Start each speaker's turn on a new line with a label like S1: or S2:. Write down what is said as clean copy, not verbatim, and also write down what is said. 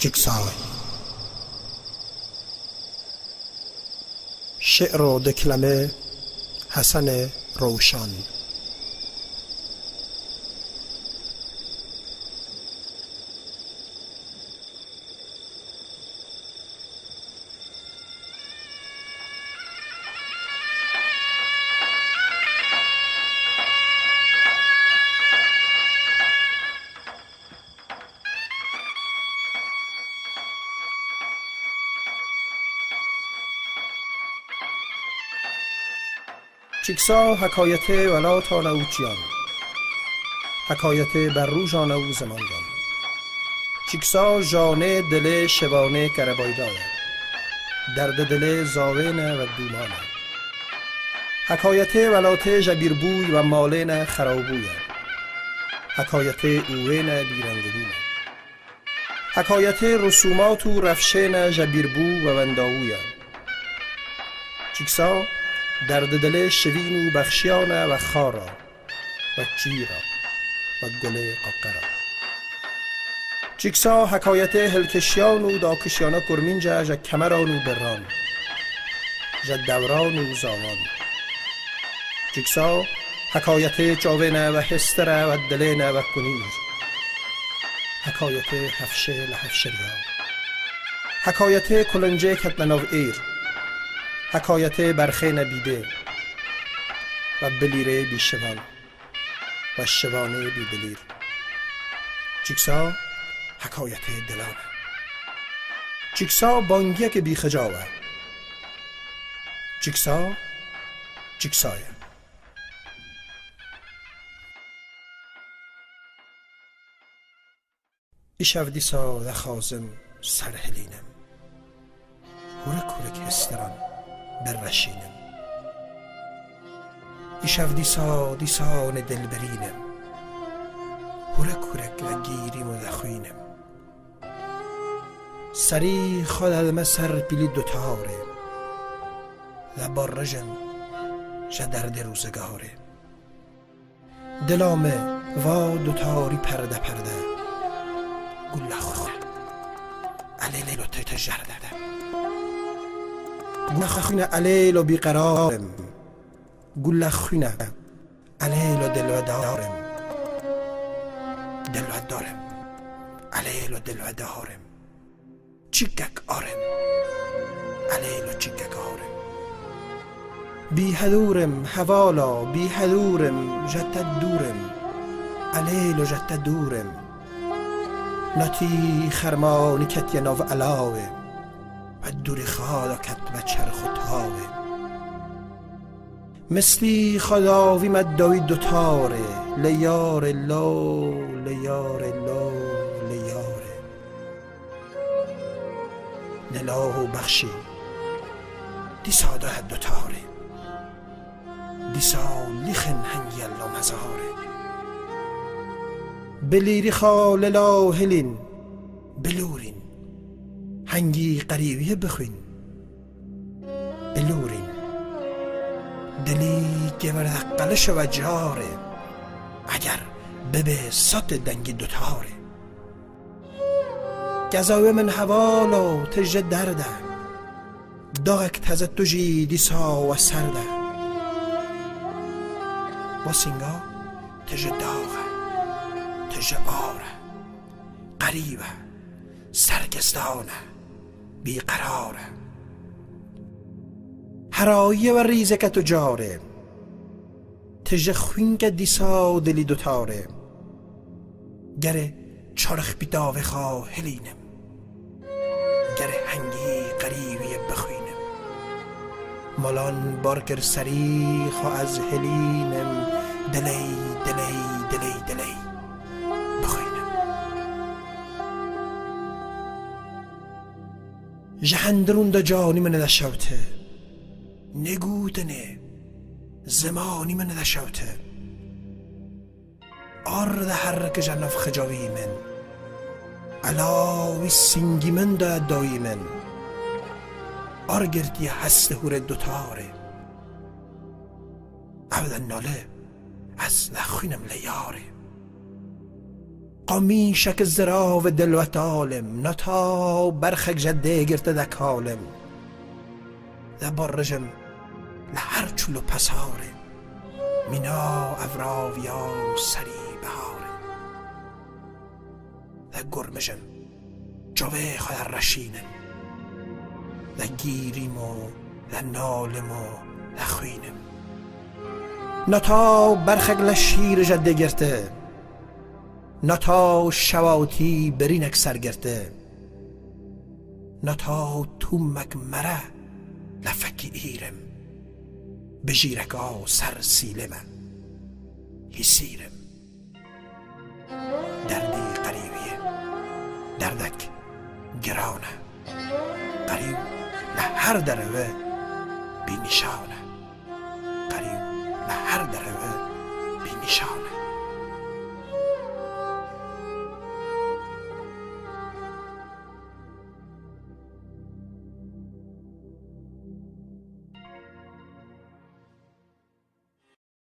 S1: جیکسای شعر و دکلمه حسن روشن. جیکسا حکایت ولا تانوچیان، حکایت بر رو جانه و زماندان. جیکسا جانه دل شبانه کربایدای، درد دل زاوین و دومانه. حکایت ولات جبیربوی و مالین خرابوی، حکایت اوین بیرنگبونه. حکایت رسومات و رفشین جبیربو و ونداوی. جیکسا درد دل شوین و بخشیانه و خارا و جیرا و گل قاقرا. جیکسا حکایت هلکشیان و داکشیانه کرمینجا جا کمران و بران جا دوران و زاوان. جیکسا حکایت چاوینه و هستره و دلینه و کنیز، حکایت هفشه لحفشریا. حکایت کلنجه کتناو ایر، حکایت برخین بیده و بلیره بی شوان و شوانه بی بلیر. جیکسا حکایت دلانه. جیکسا بانگیه که بی خجاوه. جیکسا جیکسایه. ایشو دیسا دخازم سرهلینم، هورک هورک هستران برشینم. ایشو دیسا دیسان دلبرینم، هورک هورک و گیریم و دخوینم. سری خود المسر پیلی دوتاره و بارجن جا درد روزگاره. دلامه و دوتاری پرده پرده، گل خور علیل و تجرده. گل خونه علیل و بیقرارم، گل خونه علیل و دل و دارم. دل و دارم علیل و دل و دارم. چیکک آرم علیل و چیکک آرم. بی هدورم حوالا بی هدورم جتت دورم علیل و جتت دورم. ناتی خرمانی کت یناو علاوه و دوری خالا کت و چرخ و تاوه. مثلی خداوی مداوی دوتاره، لیار لو لیار لو لیاره. دلاو بخشی دیسا ده دوتاره، دیسا لیخن هنگی الله مزاره. بلیری خال لا هلین بلورین، هنگی قریبیه بخوین بلورین. دلی که ورقلش و جاره، اگر ببه سات دنگی دوتاره. گذاوه من حوالا تجه درده، داغک تزد توجی دیسا و سرده. و سینگا تجه داغه تجه آره، قریبه سرگستانه بیقراره. هرایه و ریزه که تو جاره، تجه خوین که دیسا دلی دوتاره. گره چرخ بی داوه خواه هلینم، گره هنگی قریبی بخوینم. مالان بارکر سری خواه از هلینم، دلی دلی دلی دلی بخوینم. جهندرون دا جانی من دشوته، نگودنه زمانی من دشوته. آرد حرک جنف خجاوی من، علاوی سنگی من دا دایی من. آرگردی هست هور دوتاره، عبد ناله از لخوینم لیاره. قمیشک زراو دل و تالم نتا برخک جده گرته دکالم ده برجم لهر چلو پساره مینا اوراویا سری بهاره ده گرمشم جوه خود رشینم ده گیریم و ده نالم و ده خوینم نتا برخک لشیر جده گرته نتا شواتی برینک سرگرته نتا تومک مره لفکی ایرم بجیرکا سر سیلمه هیسیرم دردی قریبیه دردک گرانه قریب لهر دروه بی نشانه قریب لهر دروه بی نشانه